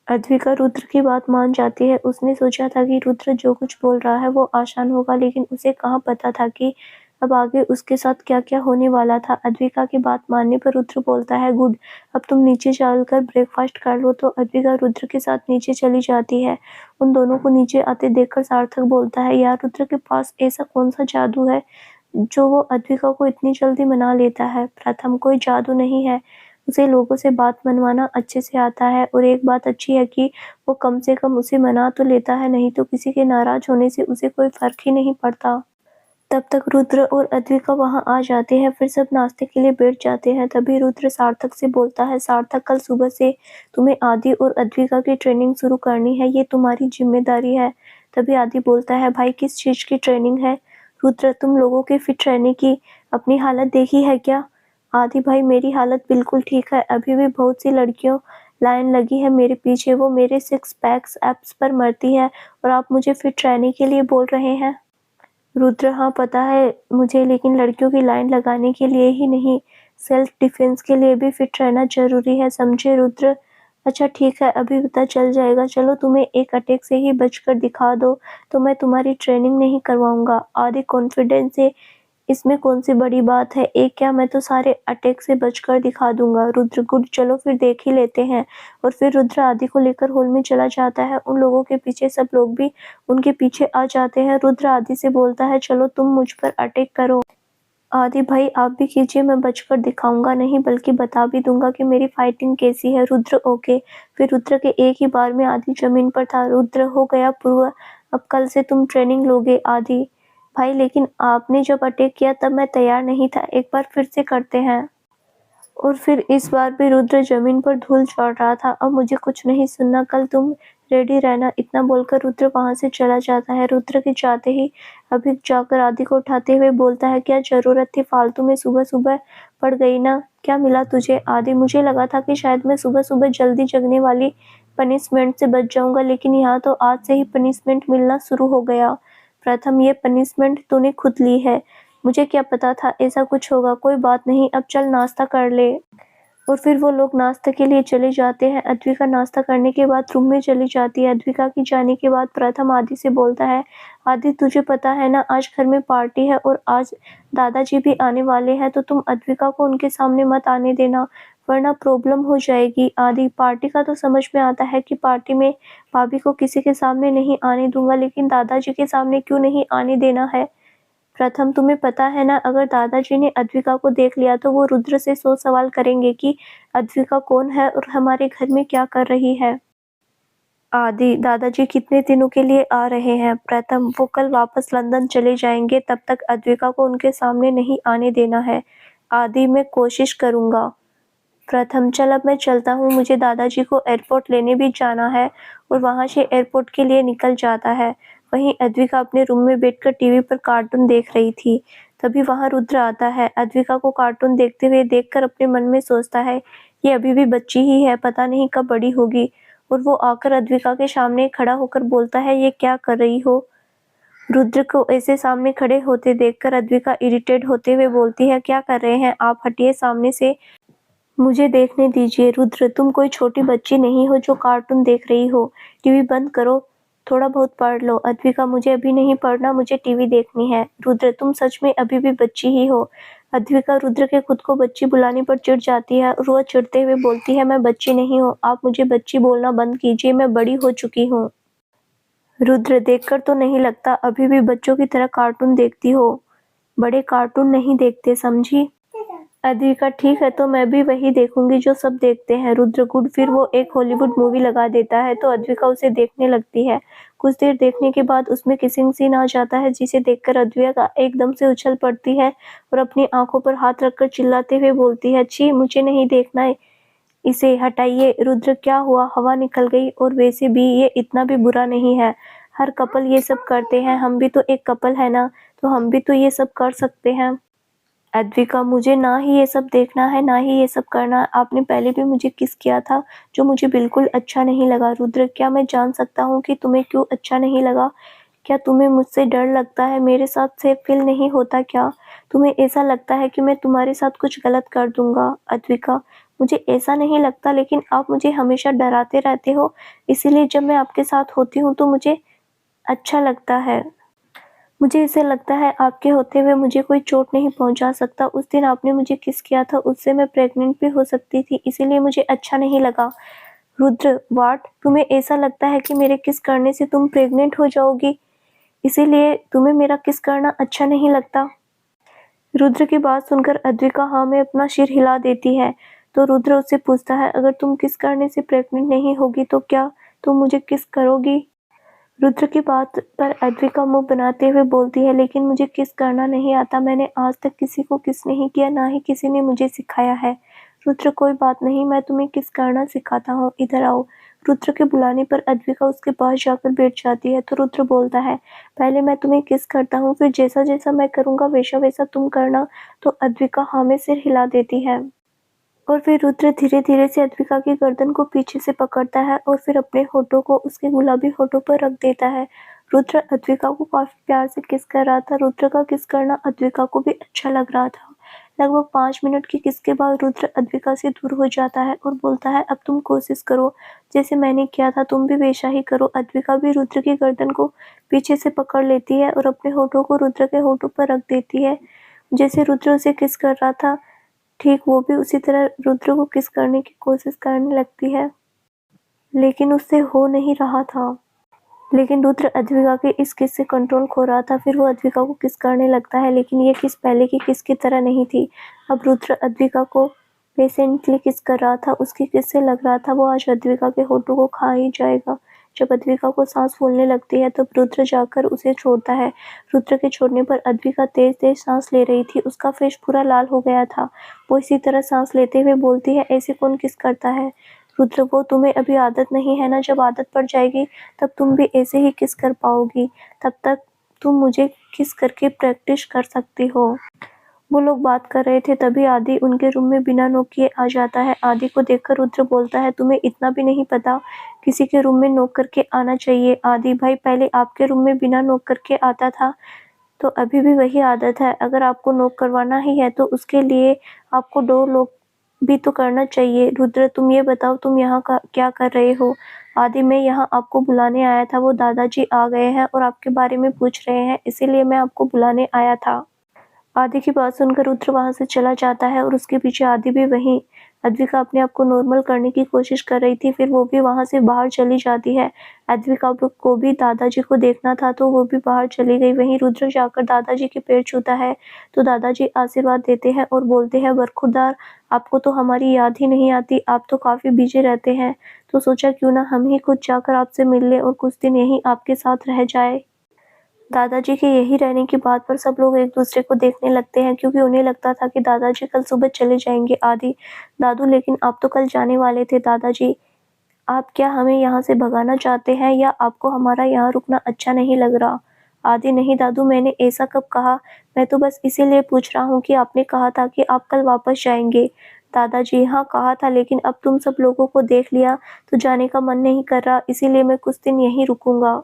अद्विका रुद्र की बात मान जाती है। उसने सोचा था कि रुद्र जो कुछ बोल रहा है वो आसान होगा, लेकिन उसे कहाँ पता था कि अब आगे उसके साथ क्या क्या होने वाला था। अद्विका की बात मानने पर रुद्र बोलता है, गुड, अब तुम नीचे चलकर ब्रेकफास्ट कर लो। तो अद्विका रुद्र के साथ नीचे चली जाती है। उन दोनों को नीचे आते देखकर सार्थक बोलता है, यार रुद्र के पास ऐसा कौन सा जादू है जो वो अद्विका को इतनी जल्दी मना लेता है? प्रथम, कोई जादू नहीं है, उसे लोगों से बात मनवाना अच्छे से आता है, और एक बात अच्छी है कि वो कम से कम उसे मना तो लेता है, नहीं तो किसी के नाराज होने से उसे कोई फर्क ही नहीं पड़ता। तब तक रुद्र और अद्विका वहां आ जाते हैं। फिर सब नाश्ते के लिए बैठ जाते हैं। तभी रुद्र सार्थक से बोलता है, सार्थक कल सुबह से तुम्हें आदि और अद्विका की ट्रेनिंग शुरू करनी है, ये तुम्हारी जिम्मेदारी है। तभी आदि बोलता है, भाई किस चीज की ट्रेनिंग है? रुद्र, तुम लोगों के फिट रहने की अपनी हालत देखी है क्या? आदि, भाई मेरी हालत बिल्कुल ठीक है, अभी भी बहुत सी लड़कियों लाइन लगी है मेरे पीछे, वो मेरे 6 पैक्स एप्स पर मरती है, और आप मुझे फिट रहने के लिए बोल रहे हैं? रुद्र, हाँ पता है मुझे, लेकिन लड़कियों की लाइन लगाने के लिए ही नहीं, सेल्फ डिफेंस के लिए भी फिट रहना जरूरी है, समझे रुद्र? अच्छा ठीक है, अभी पता चल जाएगा। चलो तुम्हें एक अटैक से ही बचकर दिखा दो तो मैं तुम्हारी ट्रेनिंग नहीं करवाऊंगा। आदि कॉन्फिडेंस से, इसमें कौन सी बड़ी बात है, एक क्या, मैं तो सारे अटैक से बचकर दिखा दूंगा। रुद्र, गुड, चलो फिर देख ही लेते हैं। और फिर रुद्र आदि को लेकर हॉल में चला जाता है। उन लोगों के पीछे सब लोग भी उनके पीछे आ जाते हैं। रुद्र आदि से बोलता है, चलो तुम मुझ पर अटैक करो। आदि, भाई आप भी कीजिए, मैं बचकर दिखाऊंगा नहीं बल्कि बता भी दूंगा कि मेरी फाइटिंग कैसी है। रुद्र, ओके। फिर रुद्र के एक ही बार में आदि जमीन पर था। रुद्र, हो गया पूर्व, अब कल से तुम ट्रेनिंग लोगे। आदि, भाई लेकिन आपने जब अटैक किया तब मैं तैयार नहीं था, एक बार फिर से करते हैं। और फिर इस बार भी रुद्र जमीन पर धूल चढ़ रहा था। अब मुझे कुछ नहीं सुनना, कल तुम रेडी रहना। इतना बोलकर रुद्र वहां से चला जाता है। रुद्र के जाते ही अभी जाकर आदि को उठाते हुए बोलता है, क्या जरूरत थी फालतू में सुबह सुबह पड़ गई ना? क्या मिला तुझे? आदि, मुझे लगा था कि शायद मैं सुबह सुबह जल्दी जगने वाली पनिशमेंट से बच जाऊंगा, लेकिन यहाँ तो आज से ही पनिशमेंट मिलना शुरू हो गया। प्रथम, ये पनिशमेंट तूने खुद ली है, मुझे क्या पता था ऐसा कुछ होगा। कोई बात नहीं, अब चल नाश्ता कर ले। और फिर वो लोग नाश्ते के लिए चले जाते हैं। अद्विका नाश्ता करने के बाद रूम में चली जाती है। अद्विका की जाने के बाद प्रथम आदि से बोलता है, आदि तुझे पता है ना आज घर में पार्टी है और आज दादाजी भी आने वाले हैं, तो तुम अद्विका को उनके सामने मत आने देना, वरना प्रॉब्लम हो जाएगी। आदि, पार्टी का तो समझ में आता है कि पार्टी में भाभी को किसी के सामने नहीं आने दूंगा, लेकिन दादाजी के सामने क्यों नहीं आने देना है? प्रथम, तुम्हें पता है ना, अगर दादाजी ने अद्विका को देख लिया तो वो रुद्र से 100 सवाल करेंगे कि अद्विका कौन है और हमारे घर में क्या कर रही है। आदि, दादाजी कितने दिनों के लिए आ रहे हैं? प्रथम, वो कल वापस लंदन चले जाएंगे, तब तक अद्विका को उनके सामने नहीं आने देना है। आदि, मैं कोशिश करूंगा। प्रथम, चल अब मैं चलता हूँ, मुझे दादाजी को एयरपोर्ट लेने भी जाना है, और वहां से एयरपोर्ट के लिए निकल जाता है। वहीं अद्विका अपने रूम में बैठकर टीवी पर कार्टून देख रही थी। तभी वहां रुद्र आता है। अद्विका को कार्टून देखते हुए देखकर अपने मन में सोचता है, ये अभी भी बच्ची ही है, पता नहीं कब बड़ी होगी। और वो आकर अद्विका के सामने खड़ा होकर बोलता है, ये क्या कर रही हो? रुद्र को ऐसे सामने खड़े होते देखकर अद्विका इरिटेट होते हुए बोलती है, क्या कर रहे हैं आप? हटिए सामने से, मुझे देखने दीजिए। रुद्र, तुम कोई छोटी बच्ची नहीं हो जो कार्टून देख रही हो। टीवी बंद करो, थोड़ा बहुत पढ़ लो। अद्विका, मुझे अभी नहीं पढ़ना, मुझे टीवी देखनी है। रुद्र, तुम सच में अभी भी बच्ची ही हो। अद्विका रुद्र के खुद को बच्ची बुलाने पर चिढ़ जाती है और वह चिढ़ते हुए बोलती है, मैं बच्ची नहीं हूँ, आप मुझे बच्ची बोलना बंद कीजिए, मैं बड़ी हो चुकी हूँ। रुद्र, देखकर तो नहीं लगता अभी भी बच्चों की तरह कार्टून देखती हो। बड़े कार्टून नहीं देखते, समझी? अद्विका, ठीक है, तो मैं भी वही देखूंगी जो सब देखते हैं। रुद्र, गुड। फिर वो एक हॉलीवुड मूवी लगा देता है तो अद्विका उसे देखने लगती है। कुछ देर देखने के बाद उसमें किसिंग सीन आ जाता है, जिसे देखकर अद्विका एकदम से उछल पड़ती है और अपनी आंखों पर हाथ रखकर चिल्लाते हुए बोलती है, छी, मुझे नहीं देखना है, इसे हटाइए। रुद्र, क्या हुआ? हवा निकल गई? और वैसे भी ये इतना भी बुरा नहीं है, हर कपल ये सब करते हैं, हम भी तो एक कपल है ना, तो हम भी तो ये सब कर सकते हैं। अद्विका, मुझे ना ही ये सब देखना है, ना ही ये सब करना है। आपने पहले भी मुझे किस किया था जो मुझे बिल्कुल अच्छा नहीं लगा। रुद्र, क्या मैं जान सकता हूँ कि तुम्हें क्यों अच्छा नहीं लगा? क्या तुम्हें मुझसे डर लगता है? मेरे साथ सेफ फील नहीं होता क्या? तुम्हें ऐसा लगता है कि मैं तुम्हारे साथ कुछ गलत कर दूंगा? अद्विका, मुझे ऐसा नहीं लगता, लेकिन आप मुझे हमेशा डराते रहते हो, इसीलिए जब मैं आपके साथ होती हूँ तो मुझे अच्छा लगता है। मुझे ऐसे लगता है आपके होते हुए मुझे कोई चोट नहीं पहुंचा सकता। उस दिन आपने मुझे किस किया था, उससे मैं प्रेग्नेंट भी हो सकती थी, इसीलिए मुझे अच्छा नहीं लगा। रुद्र, व्हाट? तुम्हें ऐसा लगता है कि मेरे किस करने से तुम प्रेग्नेंट हो जाओगी, इसीलिए तुम्हें मेरा किस करना अच्छा नहीं लगता? रुद्र की बात सुनकर अद्विका हाँ में अपना सिर हिला देती है। तो रुद्र उससे पूछता है, अगर तुम किस करने से प्रेग्नेंट नहीं होगी तो क्या तुम मुझे किस करोगी? रुद्र की बात पर अद्विका मुंह बनाते हुए बोलती है, लेकिन मुझे किस करना नहीं आता, मैंने आज तक किसी को किस नहीं किया, ना ही किसी ने मुझे सिखाया है। रुद्र, कोई बात नहीं, मैं तुम्हें किस करना सिखाता हूँ, इधर आओ। रुद्र के बुलाने पर अद्विका उसके पास जाकर बैठ जाती है तो रुद्र बोलता है, पहले मैं तुम्हें किस करता हूँ, फिर जैसा जैसा मैं करूँगा वैसा वैसा तुम करना। तो अद्विका हाँ में सिर हिला देती है और फिर रुद्र धीरे धीरे से अद्विका की गर्दन को पीछे से पकड़ता है और फिर अपने होठों को उसके गुलाबी होठों पर रख देता है। रुद्र अद्विका को काफी प्यार से किस कर रहा था। रुद्र का किस करना अद्विका को भी अच्छा लग रहा था। लगभग 5 मिनट की किस के बाद रुद्र अद्विका से दूर हो जाता है और बोलता है, अब तुम कोशिश करो, जैसे मैंने किया था तुम भी वैसा ही करो। अद्विका भी रुद्र की गर्दन को पीछे से पकड़ लेती है और अपने होठों को रुद्र के होठों पर रख देती है। जैसे रुद्र उसे किस कर रहा था, ठीक वो भी उसी तरह रुद्र को किस करने की कोशिश करने लगती है, लेकिन उससे हो नहीं रहा था। लेकिन रुद्र अद्विका के इस किस से कंट्रोल खो रहा था। फिर वो अद्विका को किस करने लगता है, लेकिन ये किस पहले की किस की तरह नहीं थी। अब रुद्र अद्विका को पेशेंटली किस कर रहा था। उसकी किस से लग रहा था वो आज अद्विका के होठों को खा ही जाएगा। जब अद्विका को सांस फूलने लगती है तब रुद्र जाकर उसे छोड़ता है। रुद्र के छोड़ने पर अद्विका तेज तेज सांस ले रही थी। उसका फेस पूरा लाल हो गया था। वो इसी तरह सांस लेते हुए बोलती है, ऐसे कौन किस करता है? रुद्र, वो तुम्हें अभी आदत नहीं है ना, जब आदत पड़ जाएगी तब तुम भी ऐसे ही किस कर पाओगी। तब तक तुम मुझे किस करके प्रैक्टिस कर सकती हो। वो लोग बात कर रहे थे तभी आदि उनके रूम में बिना नॉक किए आ जाता है। आदि को देखकर रुद्र बोलता है, तुम्हें इतना भी नहीं पता किसी के रूम में नॉक करके आना चाहिए। आदि भाई पहले आपके रूम में बिना नॉक करके आता था तो अभी भी वही आदत है। अगर आपको नॉक करवाना ही है तो उसके लिए आपको डोर लॉक भी तो करना चाहिए। रुद्र, तुम ये बताओ तुम यहाँ क्या कर रहे हो? आदि, मैं यहाँ आपको बुलाने आया था, वो दादाजी आ गए हैं और आपके बारे में पूछ रहे हैं, इसीलिए मैं आपको बुलाने आया था। आदि की बात सुनकर रुद्र वहां से चला जाता है और उसके पीछे आदि भी वहीं। अद्विका अपने आप को नॉर्मल करने की कोशिश कर रही थी, फिर वो भी वहां से बाहर चली जाती है। अद्विका को भी दादाजी को देखना था तो वो भी बाहर चली गई। वहीं रुद्र जाकर दादाजी के पैर छूता है तो दादाजी आशीर्वाद देते हैं और बोलते हैं, बरखुरदार, आपको तो हमारी याद ही नहीं आती, आप तो काफी बिजी रहते हैं, तो सोचा क्यों ना हम ही खुद जाकर आपसे मिल लें और कुछ दिन यहीं आपके साथ रह जाए। दादाजी के यही रहने की बात पर सब लोग एक दूसरे को देखने लगते हैं, क्योंकि उन्हें लगता था कि दादाजी कल सुबह चले जाएंगे। आदि, दादू, लेकिन आप तो कल जाने वाले थे। दादाजी, आप क्या हमें यहाँ से भगाना चाहते हैं या आपको हमारा यहाँ रुकना अच्छा नहीं लग रहा? आदि, नहीं दादू, मैंने ऐसा कब कहा, मैं तो बस इसीलिए पूछ रहा हूँ कि आपने कहा था कि आप कल वापस जाएंगे। दादाजी हाँ कहा था, लेकिन अब तुम सब लोगों को देख लिया तो जाने का मन नहीं कर रहा, इसीलिए मैं कुछ दिन यहीं रुकूंगा।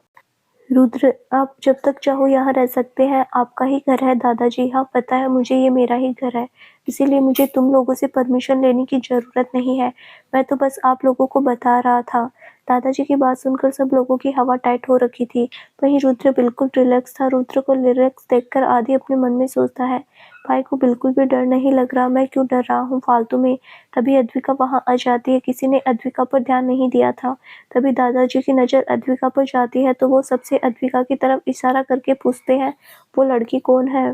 रुद्र, आप जब तक चाहो यहाँ रह सकते हैं, आपका ही घर है। दादाजी हाँ पता है मुझे, ये मेरा ही घर है, इसीलिए मुझे तुम लोगों से परमिशन लेने की ज़रूरत नहीं है। मैं तो बस आप लोगों को बता रहा था। दादाजी की बात सुनकर सब लोगों की हवा टाइट हो रखी थी। वहीं रुद्र बिल्कुल रिलैक्स था। रुद्र को रिलैक्स देखकर आदि अपने मन में सोचता है, भाई को बिल्कुल भी डर नहीं लग रहा, मैं क्यों डर रहा हूँ फालतू में। तभी अद्विका वहाँ आ जाती है। किसी ने अद्विका पर ध्यान नहीं दिया था। तभी दादाजी की नज़र अद्विका पर जाती है तो वो सबसे अद्विका की तरफ इशारा करके पूछते हैं, वो लड़की कौन है।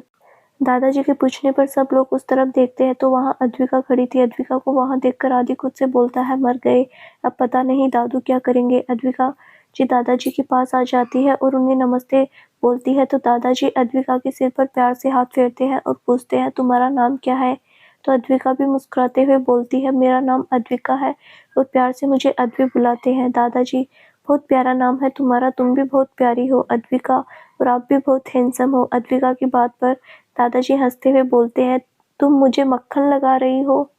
दादाजी के पूछने पर सब लोग उस तरफ देखते हैं तो वहाँ अद्विका खड़ी थी। अद्विका को वहाँ देखकर आदि खुद से बोलता है, मर गए, अब पता नहीं दादू क्या करेंगे। अद्विका जी दादाजी के पास आ जाती है और उन्हें नमस्ते बोलती है तो दादाजी अद्विका के सिर पर प्यार से हाथ फेरते हैं और पूछते हैं, तुम्हारा नाम क्या है। तो अद्विका भी मुस्कुराते हुए बोलती है, मेरा नाम अद्विका है और प्यार से मुझे अद्वि बुलाते हैं। दादाजी बहुत प्यारा नाम है तुम्हारा, तुम भी बहुत प्यारी हो अद्विका, और आप भी बहुत हैंडसम हो। अद्विका की बात पर दादाजी हंसते हुए बोलते हैं, तुम मुझे मक्खन लगा रही हो।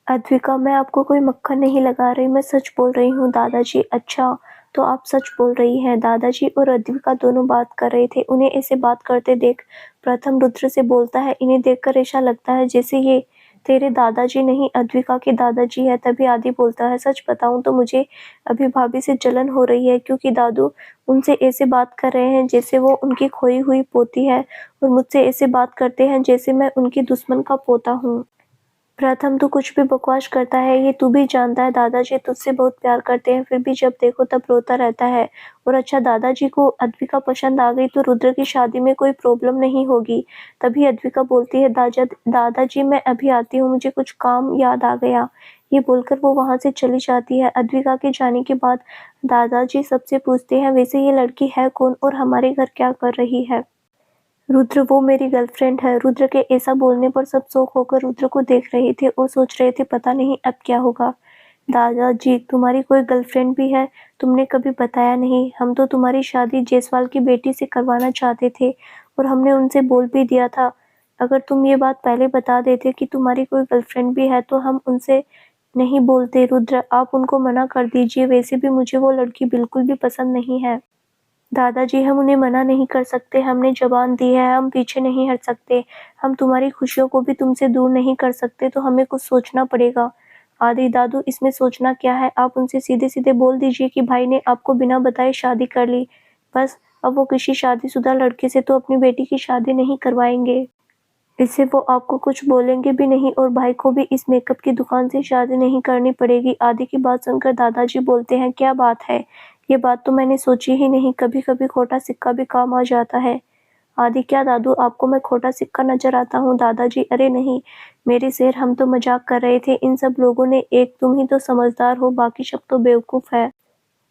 अद्विका मैं आपको कोई मक्खन नहीं लगा रही, मैं सच बोल रही हूँ। दादाजी अच्छा, तो आप सच बोल रही हैं। दादाजी और अद्विका दोनों बात कर रहे थे। उन्हें ऐसे बात करते देख प्रथम रुद्र से बोलता है, इन्हें देखकर ऐसा लगता है जैसे ये तेरे दादाजी नहीं अद्विका के दादाजी है। तभी आदि बोलता है, सच बताऊं तो मुझे अभी भाभी से जलन हो रही है, क्योंकि दादू उनसे ऐसे बात कर रहे हैं जैसे वो उनकी खोई हुई पोती है, और मुझसे ऐसे बात करते हैं जैसे मैं उनकी दुश्मन का पोता हूँ। प्रथम तू कुछ भी बकवास करता है, ये तू भी जानता है दादाजी तुझसे बहुत प्यार करते हैं, फिर भी जब देखो तब रोता रहता है। और अच्छा, दादाजी को अद्विका पसंद आ गई तो रुद्र की शादी में कोई प्रॉब्लम नहीं होगी। तभी अद्विका बोलती है, दादाजी मैं अभी आती हूँ, मुझे कुछ काम याद आ गया। ये बोलकर वो वहाँ से चली जाती है। अद्विका के जाने के बाद दादाजी सबसे पूछते हैं, वैसे ये लड़की है कौन और हमारे घर क्या कर रही है। रुद्र, वो मेरी गर्लफ्रेंड है। रुद्र के ऐसा बोलने पर सब शौक होकर रुद्र को देख रहे थे और सोच रहे थे पता नहीं अब क्या होगा। दादाजी तुम्हारी कोई गर्लफ्रेंड भी है, तुमने कभी बताया नहीं। हम तो तुम्हारी शादी जायसवाल की बेटी से करवाना चाहते थे और हमने उनसे बोल भी दिया था। अगर तुम ये बात पहले बता देते कि तुम्हारी कोई गर्लफ्रेंड भी है तो हम उनसे नहीं बोलते। रुद्र, आप उनको मना कर दीजिए, वैसे भी मुझे वो लड़की बिल्कुल भी पसंद नहीं है। दादाजी हम उन्हें मना नहीं कर सकते, हमने ज़बान दी है, हम पीछे नहीं हट सकते। हम तुम्हारी खुशियों को भी तुमसे दूर नहीं कर सकते, तो हमें कुछ सोचना पड़ेगा। आदि दादू इसमें सोचना क्या है, आप उनसे सीधे-सीधे बोल दीजिए कि भाई ने आपको बिना बताए शादी कर ली। बस अब वो किसी शादीशुदा लड़के से तो अपनी बेटी की शादी नहीं करवाएंगे। इससे वो आपको कुछ बोलेंगे भी नहीं और भाई को भी इस मेकअप की दुकान से शादी नहीं करनी पड़ेगी। आदि की बात सुनकर दादाजी बोलते हैं, क्या बात है, ये बात तो मैंने सोची ही नहीं, कभी कभी खोटा सिक्का भी काम आ जाता है। आदि, क्या दादू आपको मैं खोटा सिक्का नजर आता हूँ। दादाजी, अरे नहीं मेरे शेर, हम तो मजाक कर रहे थे, इन सब लोगों ने, एक तुम ही तो समझदार हो, बाकी सब तो बेवकूफ़ है।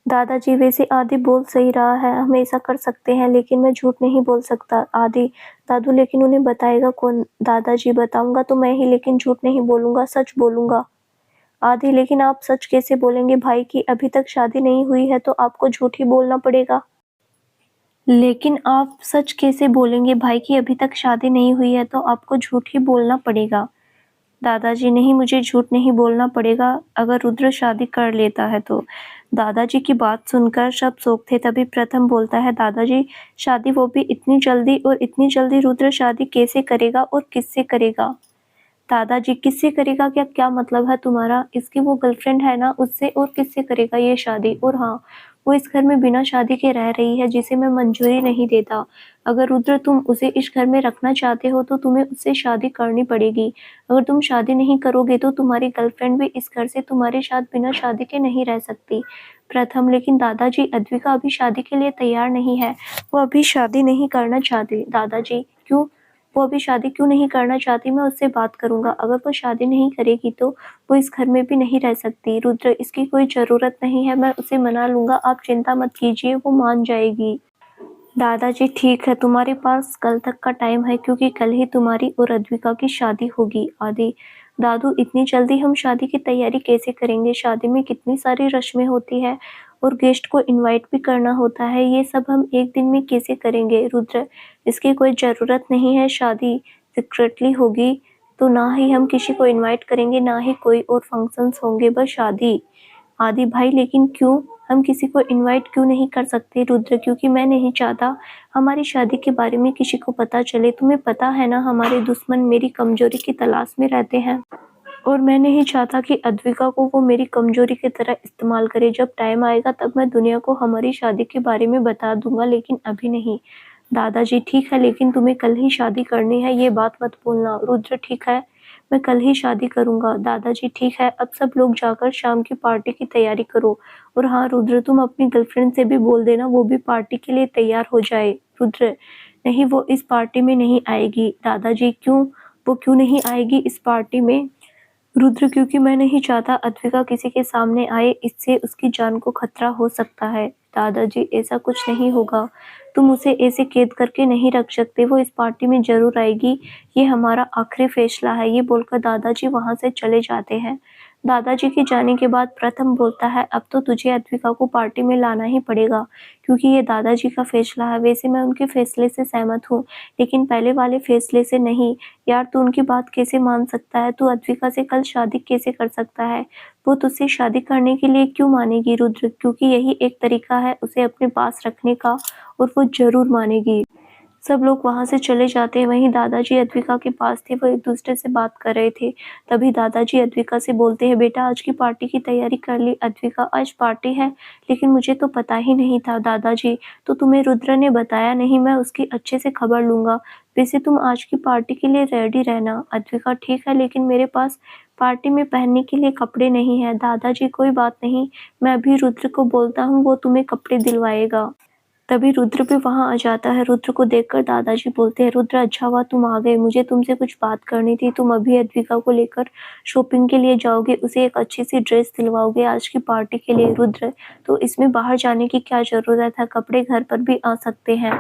दादाजी वैसे आदि बोल सही रहा है, हम ऐसा कर सकते हैं, लेकिन मैं झूठ नहीं बोल सकता। आदि, दादू लेकिन उन्हें बताएगा कौन। दादाजी, बताऊंगा तो मैं ही, लेकिन झूठ नहीं बोलूंगा, सच बोलूंगा। आदि, लेकिन आप सच कैसे बोलेंगे, भाई की अभी तक शादी नहीं हुई है तो आपको झूठ ही बोलना पड़ेगा। लेकिन आप सच कैसे बोलेंगे, भाई की अभी तक शादी नहीं हुई है तो आपको झूठ ही बोलना पड़ेगा। दादाजी, नहीं मुझे झूठ नहीं बोलना पड़ेगा, अगर रुद्र शादी कर लेता है तो। दादाजी की बात सुनकर सब शौक थे। तभी प्रथम बोलता है, दादाजी शादी, वो भी इतनी जल्दी, और इतनी जल्दी रुद्र शादी कैसे करेगा और किससे करेगा। दादाजी, किससे करेगा, क्या क्या मतलब है तुम्हारा, इसकी वो गर्लफ्रेंड है ना, उससे और किससे करेगा ये शादी। और हाँ, वो इस घर में बिना शादी के रह रही है, जिसे मैं मंजूरी नहीं देता। अगर रुद्र तुम उसे इस घर में रखना चाहते हो तो तुम्हें उससे शादी करनी पड़ेगी। अगर तुम शादी नहीं करोगे तो तुम्हारी गर्लफ्रेंड भी इस घर से तुम्हारे साथ बिना शादी के नहीं रह सकती। प्रथम, लेकिन दादाजी अद्विका अभी शादी के लिए तैयार नहीं है, वो अभी शादी नहीं करना चाहती। दादाजी, क्यों, वो अभी शादी क्यों नहीं करना चाहती, मैं उससे बात करूंगा। अगर वो शादी नहीं करेगी तो वो इस घर में भी नहीं रह सकती। रुद्र, इसकी कोई ज़रूरत नहीं है, मैं उसे मना लूंगा, आप चिंता मत कीजिए, वो मान जाएगी। दादाजी, ठीक है, तुम्हारे पास कल तक का टाइम है, क्योंकि कल ही तुम्हारी और अद्विका की शादी होगी। आदि, दादू इतनी जल्दी हम शादी की तैयारी कैसे करेंगे, शादी में कितनी सारी रस्में होती है और गेस्ट को इनवाइट भी करना होता है, ये सब हम एक दिन में कैसे करेंगे। रुद्र, इसकी कोई ज़रूरत नहीं है, शादी सीक्रेटली होगी, तो ना ही हम किसी को इनवाइट करेंगे, ना ही कोई और फंक्शंस होंगे, बस शादी। आदि भाई लेकिन क्यों? हम किसी को इनवाइट क्यों नहीं कर सकते रुद्र? क्योंकि मैं नहीं चाहता हमारी शादी के बारे में किसी को पता चले। तुम्हें पता है ना हमारे दुश्मन मेरी कमजोरी की तलाश में रहते हैं और मैं नहीं चाहता कि अद्विका को वो मेरी कमजोरी की तरह इस्तेमाल करे। जब टाइम आएगा तब मैं दुनिया को हमारी शादी के बारे में बता दूंगा, लेकिन अभी नहीं। दादाजी ठीक है, लेकिन तुम्हें कल ही शादी करनी है, ये बात मत भूलना। रुद्र ठीक है, मैं कल ही शादी करूंगा। दादाजी ठीक है, अब सब लोग जाकर शाम की पार्टी की तैयारी करो। और हाँ रुद्र, तुम अपनी गर्लफ्रेंड से भी बोल देना वो भी पार्टी के लिए तैयार हो जाए। रुद्र नहीं, वो इस पार्टी में नहीं आएगी। दादाजी क्यों? वो क्यों नहीं आएगी इस पार्टी में? रुद्र क्योंकि मैं नहीं चाहता अद्विका किसी के सामने आए, इससे उसकी जान को खतरा हो सकता है। दादाजी ऐसा कुछ नहीं होगा, तुम उसे ऐसे कैद करके नहीं रख सकते, वो इस पार्टी में जरूर आएगी, ये हमारा आखिरी फैसला है। ये बोलकर दादाजी वहां से चले जाते हैं। दादाजी के जाने के बाद प्रथम बोलता है, अब तो तुझे अद्विका को पार्टी में लाना ही पड़ेगा, क्योंकि ये दादाजी का फैसला है। वैसे मैं उनके फैसले से सहमत हूँ, लेकिन पहले वाले फैसले से नहीं। यार तू उनकी बात कैसे मान सकता है? तू अद्विका से कल शादी कैसे कर सकता है? वो तुझसे शादी करने के लिए क्यों मानेगी रुद्र? क्योंकि यही एक तरीका है उसे अपने पास रखने का, और वो जरूर मानेगी। सब लोग वहां से चले जाते हैं। वहीं दादाजी अद्विका के पास थे, वो एक दूसरे से बात कर रहे थे। तभी दादाजी अद्विका से बोलते हैं, बेटा आज की पार्टी की तैयारी कर ली? अद्विका आज पार्टी है, लेकिन मुझे तो पता ही नहीं था। दादाजी तो तुम्हें रुद्र ने बताया नहीं? मैं उसकी अच्छे से खबर लूंगा। वैसे तुम आज की पार्टी के लिए रेडी रहना। अद्विका ठीक है, लेकिन मेरे पास पार्टी में पहनने के लिए कपड़े नहीं है। दादाजी कोई बात नहीं, मैं अभी रुद्र को बोलता हूँ, वो तुम्हें कपड़े दिलवाएगा। तभी रुद्र भी वहां आ जाता है। रुद्र को देखकर दादाजी बोलते हैं, रुद्र अच्छा हुआ तुम आ गए, मुझे तुमसे कुछ बात करनी थी। तुम अभी अद्विका को लेकर शॉपिंग के लिए जाओगे, उसे एक अच्छी सी ड्रेस दिलवाओगे आज की पार्टी के लिए? रुद्र तो इसमें बाहर जाने की क्या जरूरत है, कपड़े घर पर भी आ सकते हैं।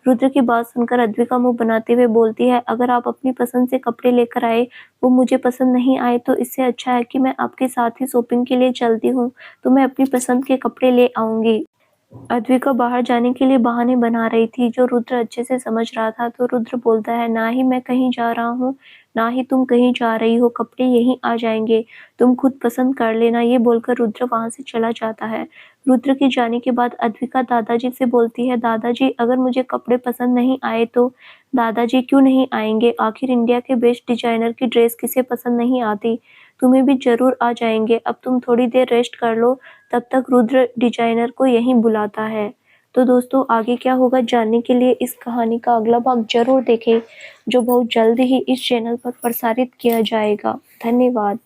रुद्र की बात सुनकर अद्विका मुंह बनाते हुए बोलती है, अगर आप अपनी पसंद से कपड़े लेकर आए, वो मुझे पसंद नहीं आए, तो इससे अच्छा है कि मैं आपके साथ ही शॉपिंग के लिए चलती हूँ, तो मैं अपनी पसंद के कपड़े ले आऊंगी। अद्विका बाहर जाने के लिए बहाने बना रही थी, जो रुद्र अच्छे से समझ रहा था। तो रुद्र बोलता है, ना ही मैं कहीं जा रहा हूँ, ना ही तुम कहीं जा रही हो, कपड़े यहीं आ जाएंगे, तुम खुद पसंद कर लेना। ये बोलकर रुद्र वहां से चला जाता है। रुद्र के जाने के बाद अद्विका दादाजी से बोलती है, दादाजी अगर मुझे कपड़े पसंद नहीं आए तो? दादाजी क्यों नहीं आएंगे? आखिर इंडिया के बेस्ट डिजाइनर की ड्रेस किसे पसंद नहीं आती? तुम्हें भी जरूर आ जाएंगे। अब तुम थोड़ी देर रेस्ट कर लो, तब तक रुद्र डिजाइनर को यहीं बुलाता है। तो दोस्तों आगे क्या होगा जानने के लिए इस कहानी का अगला भाग जरूर देखें, जो बहुत जल्द ही इस चैनल पर प्रसारित किया जाएगा। धन्यवाद।